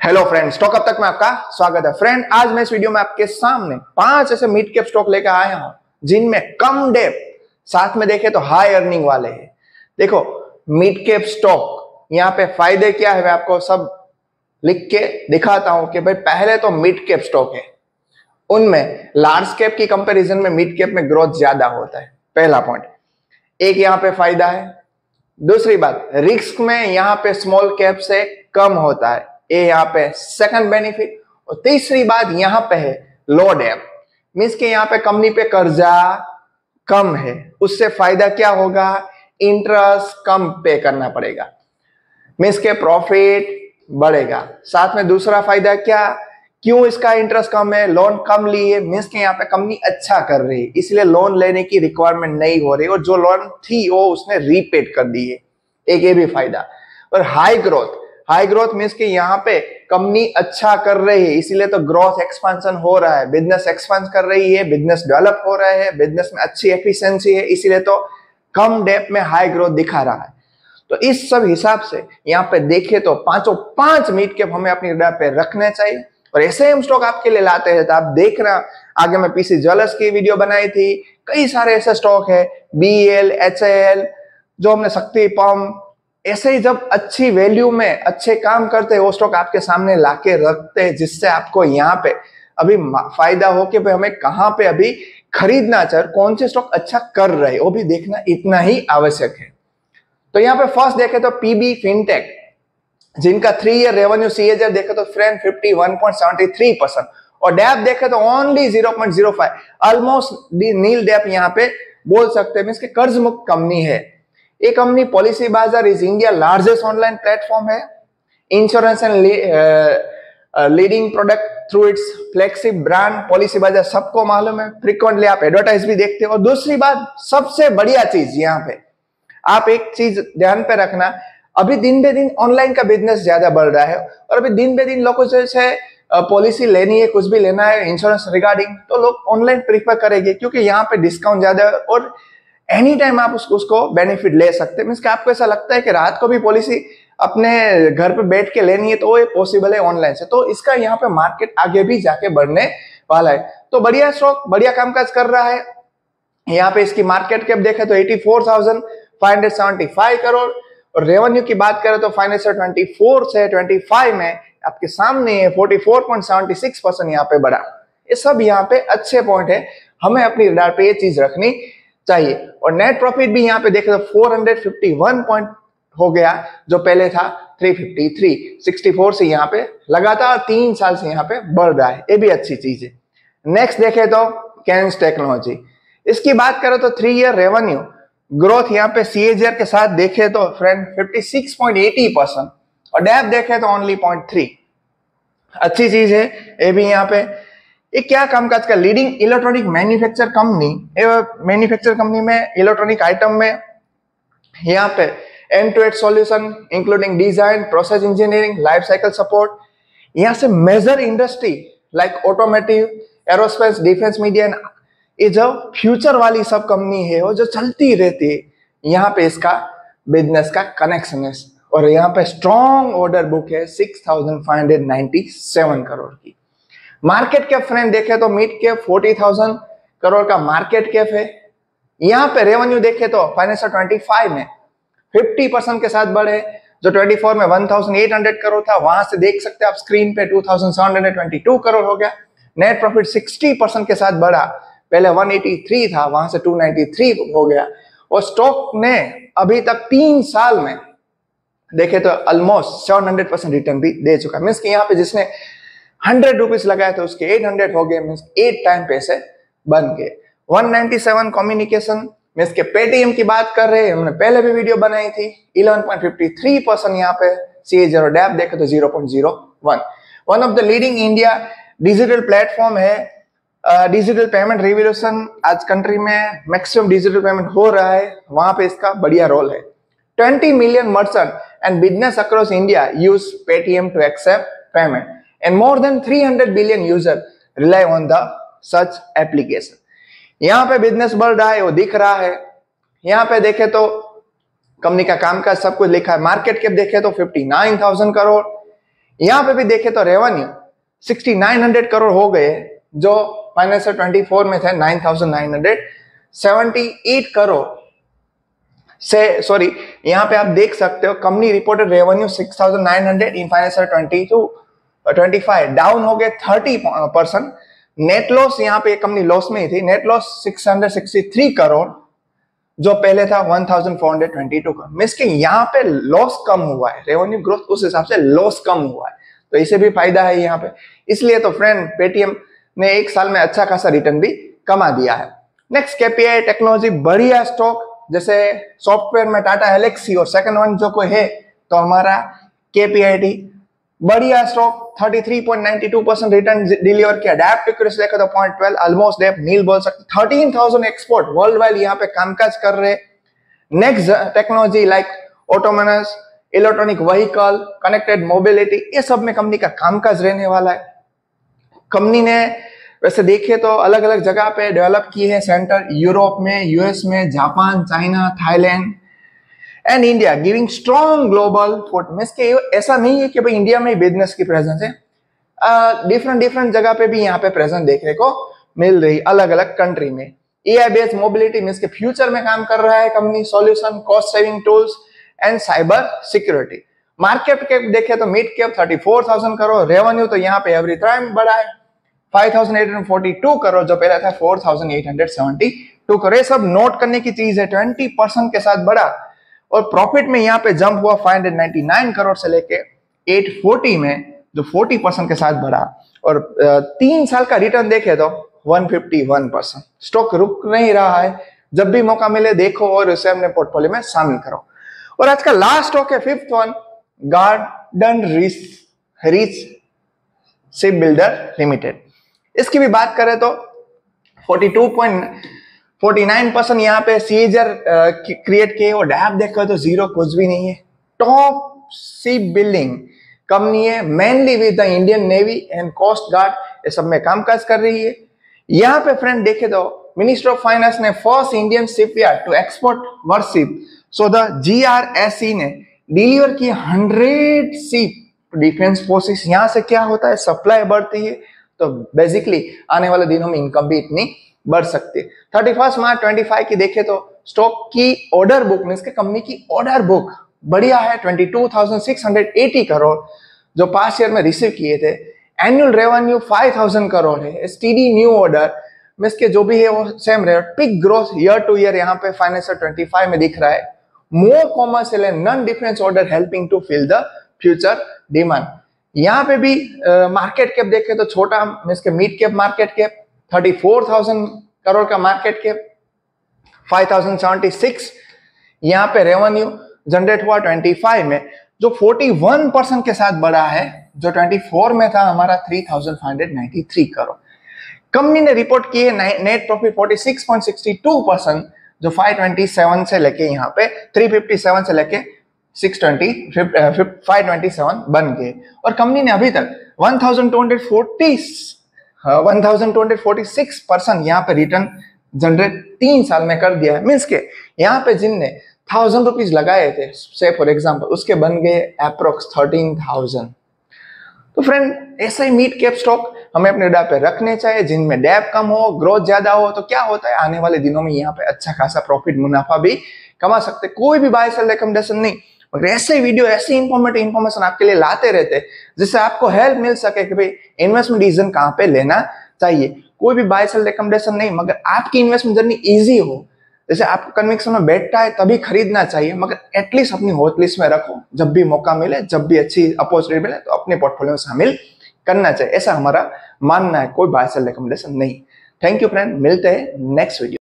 Hello friend, stock अब तक में आपका स्वागत है। फ्रेंड, आज मैं इस वीडियो में आपके सामने 5 ऐसे मिड कैप स्टॉक लेकर आया हूं जिनमें कम डेप साथ में देखे तो हाई अर्निंग वाले हैं। देखो, मिड कैप स्टॉक यहाँ पे फायदे क्या है मैं आपको सब लिख के दिखाता हूं कि भाई पहले तो मिड कैप स्टॉक है, उनमें लार्ज कैप की कंपैरिजन में मिड कैप में ग्रोथ ज्यादा होता है। पहला पॉइंट, एक यहाँ पे फायदा है। दूसरी बात, रिस्क में यहाँ पे स्मॉल कैप से कम होता है, ये यहाँ पे सेकंड बेनिफिट। और तीसरी बात यहाँ पे है लो डेप, मींस के यहाँ पे कंपनी पे कर्जा कम है, उससे फायदा क्या होगा, इंटरेस्ट कम पे करना पड़ेगा, मींस के प्रॉफिट बढ़ेगा। साथ में दूसरा फायदा क्या, क्यों इसका इंटरेस्ट कम है, लोन कम लिए, मींस के यहाँ पे कंपनी अच्छा कर रही है, इसलिए लोन लेने की रिक्वायरमेंट नहीं हो रही, और जो लोन थी वो उसने रीपेड कर दी है, एक ये भी फायदा। और हाई ग्रोथ मींस कि यहाँ पे कंपनी अच्छा कर रही है, इसीलिए तो ग्रोथ एक्सपेंशन हो रहा है, बिजनेस एक्सपेंड कर रही है, बिजनेस डेवलप हो रहा है, बिजनेस में अच्छी एफिशिएंसी है, इसीलिए तो कम डेप में हाई ग्रोथ दिखा रहा है। तो इस सब हिसाब से यहाँ पे देखे तो पांचों पांच मिड कैप हमें अपनी रडार पे रखने चाहिए, और ऐसे हम स्टॉक आपके लिए लाते हैं। तो आप देखना, आगे मैं पीसी ज्वेलर्स की वीडियो बनाई थी, कई सारे ऐसे स्टॉक है, BEL, HAL, जो हमने शक्ति पंप, ऐसे ही जब अच्छी वैल्यू में अच्छे काम करते हैं वो स्टॉक आपके सामने लाके रखते हैं, जिससे आपको यहाँ पे अभी फायदा हो कि भाई हमें कहाँ पे अभी खरीदना चाहिए, कौन से स्टॉक अच्छा कर रहे हैं वो भी देखना इतना ही आवश्यक है। तो यहाँ पे फर्स्ट देखे तो PB फिनटेक, जिनका 3 ईयर रेवेन्यू CAGR देखे तो फ्रेंड 51.73%, और डेप देखे तो ओनली 0.05, ऑलमोस्ट नील डेप यहाँ पे बोल सकते हैं, मींस के कर्ज मुक्त कंपनी है। ये company Policybazaar is India largest online platform है, insurance and leading product through its flagship brand Policybazaar, सबको मालूम है, फ्रीक्वेंटली आप एडवर्टाइज भी देखते हो। और दूसरी बात, सबसे बढ़िया चीज यहाँ पे आप एक चीज ध्यान पे रखना, अभी दिन बे दिन ऑनलाइन का बिजनेस ज्यादा बढ़ रहा है, और अभी दिन बे दिन लोगों से पॉलिसी लेनी है, कुछ भी लेना है इंश्योरेंस रिगार्डिंग, तो लोग ऑनलाइन प्रीफर करेंगे, क्योंकि यहाँ पे डिस्काउंट ज्यादा है और एनी टाइम आप उसको बेनिफिट ले सकते हैं। मींस कि आपको ऐसा लगता है कि रात को भी पॉलिसी अपने घर पे बैठ के लेनी है, तो ये पॉसिबल है ऑनलाइन से, तो इसका यहाँ पे मार्केट आगे भी जाके बढ़ने वाला है। तो बढ़िया स्टॉक बढ़िया कामकाज कर रहा है। यहाँ पे इसकी मार्केट कैप देखे तो 84,575 करोड़, और रेवेन्यू की बात करें तो फाइनेंशियल 24 से 25 में आपके सामने 44.76% यहाँ पे बढ़ा। ये सब यहाँ पे अच्छे पॉइंट है, हमें अपनी रडार पे ये चीज रखनी चाहिए। और नेट प्रॉफिट भी यहाँ पे देखे तो 451 पॉइंट हो गया, जो पहले था 353, 64 से यहाँ पे लगातार 3 साल से यहाँ पे बढ़ रहा है, ये भी अच्छी चीज है। नेक्स्ट देखे तो कैन्स टेक्नोलॉजी, इसकी बात करें तो 3 ईयर रेवेन्यू ग्रोथ यहाँ पे CAGR के साथ देखे तो फ्रेंड 56.80%, और डेप देखे तो ओनली 0.3, अच्छी चीज है ये भी। यहाँ पे ये क्या कामकाज का, leading electronic manufacture company, manufacture company में इलेक्ट्रॉनिक आइटम में यहाँ पे end to end solution including design, process engineering, life cycle support, यहाँ से major industry like automotive, aerospace, defence, media, ये जो फ्यूचर वाली सब कंपनी है वो जो चलती रहती है, यहाँ पे इसका बिजनेस का कनेक्शन है। और यहाँ पे स्ट्रॉन्ग ऑर्डर बुक है 6,597 करोड़ की। मार्केट कैप फ्रेंड देखे तो मिड कैप 40,000 करोड़ का मार्केट कैप है। यहाँ पे रेवेन्यू देखे तो फाइनेंशियल 25 में 50% के साथ बढ़े, जो 24 में 1,800 करोड़ था, वहां से देख सकते हैं आप स्क्रीन पे 2,722 करोड़ हो गया। नेट प्रॉफिट 60% के साथ बढ़ा, पहले 183 था, वहां से 293 हो गया। और स्टॉक ने अभी तक 3 साल में देखे तो ऑलमोस्ट 700% रिटर्न भी दे चुका है। मींस कि यहाँ पे जिसने 100 रुपीज लगाए थे उसके 800 हो गए, मींस 8 टाइम पैसे बन गए। 197 कम्युनिकेशन, मींस के पेटीएम की बात कर रहे हैं, हमने पहले भी वीडियो बनाई थी, 11.53% यहाँ पे CAGR, और डेप देखे तो 0.01। One of the leading India digital platform है, डिजिटल पेमेंट रिवॉल्यूशन, आज कंट्री में मैक्सिमम डिजिटल पेमेंट हो रहा है, वहां पे इसका बढ़िया रोल है। 20 million merchant and business across India use Paytm to accept payment, and more than 300 billion user rely on the such application. यहाँ पे बिजनेस बढ़ रहा है, वो दिख रहा है। यहाँ पे देखे तो कंपनी का कामकाज सब कुछ लिखा है। मार्केट कैप देखे तो 59,000 करोड़। यहां पे भी देखे तो रेवेन्यू 6900 करोड़ हो गए, जो फाइनेंशियल 24 में थे 9978 करोड़ से, सॉरी यहां पे आप देख सकते हो company reported revenue 6900 in financial 22-25, down हो गए 30%। नेट लॉस यहां पे कंपनी लॉस में ही थी, नेट लॉस 663 करोड़ जो पहले था 1422 करोड़। मींस कि यहां पे लॉस कम हुआ है, रेवेन्यू ग्रोथ उस हिसाब से लॉस कम हुआ है, तो इसे भी फायदा है यहां पे। इसलिए तो फ्रेंड पेटीएम ने एक साल में अच्छा खासा रिटर्न भी कमा दिया है। नेक्स्ट केपीआई टेक्नोलॉजी, बढ़िया स्टॉक, जैसे सॉफ्टवेयर में टाटा एलेक्सी और सेकंड वन जो कोई है तो हमारा केपीआईटी, बढ़िया स्टॉक 33.92% रिटर्न डिलीवर किया। डेप्ट इक्विटी देखो तो 0.12, ऑलमोस्ट डेप्ट नील बोल सकते। 13,000 एक्सपोर्ट वर्ल्ड वाइड यहाँ पे कामकाज कर रहे। Next technology like autonomous, electronic vehicle, connected mobility, ये सब में कंपनी का कामकाज रहने वाला है। कंपनी ने वैसे देखे तो अलग अलग जगह पे डेवलप किए हैं सेंटर, यूरोप में, यूएस में, Japan, China, Thailand and India, giving strong global foot. Means के ऐसा नहीं है कि भाई इंडिया में ही बिजनेस की प्रेजेंस है, डिफरेंट जगह पे भी यहाँ पे प्रेजेंस देखने को मिल रही अलग अलग कंट्री में। एआई बेस्ड मोबिलिटी मींस के फ्यूचर में काम कर रहा है company, solution, cost saving tools and cyber security. Market cap देखे तो मिड कैप 34,000 करोड़, रेवेन्यू तो यहाँ पे एवरी टाइम बढ़ा है 5,842 करोड़ जो पहले था 4,872 करोड़। ये सब नोट करने की चीज है, 20% के साथ बढ़ा। और प्रॉफिट में यहाँ पे जंप हुआ 599 करोड़ से लेके 840 में, जो 40% के साथ बढ़ा। और 3 साल का रिटर्न देखे तो 151%। स्टॉक रुक नहीं रहा है, जब भी मौका मिले देखो और उसे अपने पोर्टफोलियो में शामिल करो। और आज का लास्ट स्टॉक है 5th one, garden reach ship builder limited. इसकी भी बात करें तो 42.49% यहाँ पे सीएजर क्रिएट किए, और डैप देखो तो जीरो कुछ भी नहीं है। टॉप शिप बिल्डिंग कंपनी है, mainly with the Indian Navy and Coast Guard, ये सब में कामकाज कर रही है। यहाँ पे फ्रेंड देखे तो मिनिस्टर ऑफ फाइनेंस ने first Indian shipyard to export warship, so the GRSE ने डिलीवर किए 100 शिप डिफेंस फोर्सेस। यहाँ से क्या होता है, सप्लाई बढ़ती है तो बेसिकली आने वाले दिनों में इनकम भी इतनी बढ़ सकती है। 31 मार्च 25 की देखे तो स्टॉक की ऑर्डर बुक मींस के कंपनी की ऑर्डर बुक बढ़िया है 22,680 करोड़ जो पास्ट ईयर में रिसीव किए थे। एनुअल रेवेन्यू 5,000 करोड़ है। एसटीडी न्यू ऑर्डर मींस के जो भी है वो सेम रहे। Peak growth year to year यहाँ पे फाइनेंशियल 25 में दिख रहा है। More commercial and non defence order helping to fill the future demand. यहाँ पे भी मार्केट कैप देखे तो छोटा मींस के mid cap market cap 34,000 crore का मार्केट कैप, 5,076 यहाँ पे रेवेन्यू जनरेट हुआ 25 में जो 41% के साथ बढ़ा है, जो 24 में था हमारा 3,593 करोड़। कंपनी ने रिपोर्ट की है नेट प्रॉफिट 46.62% जो 527 से लेके यहाँ पे 357 से लेके 527 बन गए। और कंपनी ने अभी तक 1,246% यहाँ पे रिटर्न जनरेट 3 साल में कर दिया है। मीन्स के यहाँ पे जिनने 1,000 रुपीज लगाए थे से फॉर एग्जाम्पल उसके बन गए अप्रोक्स 13,000। तो फ्रेंड ऐसे ही मिड कैप स्टॉक हमें अपने डा पे रखने चाहिए जिनमें डैप कम हो, ग्रोथ ज्यादा हो, तो क्या होता है आने वाले दिनों में यहाँ पे अच्छा खासा प्रॉफिट मुनाफा भी कमा सकते। कोई भी बाय सेल रिकमेंडेशन नहीं, मगर ऐसे वीडियो ऐसी इंफॉर्मेशन आपके लिए लाते रहते हैं जिससे आपको हेल्प मिल सके कि भाई इन्वेस्टमेंट डिसीजन कहाँ पे लेना चाहिए। कोई भी बाय सेल रिकमेंडेशन नहीं, मगर आपकी इन्वेस्टमेंट जर्नी इजी हो, जैसे आपको कन्विक्शन में बैठता है तभी खरीदना चाहिए, मगर एटलीस्ट अपनी हॉट लिस्ट में रखो, जब भी मौका मिले, जब भी अच्छी अपॉर्चुनिटी मिले तो अपने पोर्टफोलियो में शामिल करना चाहिए। ऐसा हमारा मानना है, कोई बाय सेल रिकमेंडेशन नहीं। थैंक यू फ्रेंड, मिलते हैं नेक्स्ट वीडियो।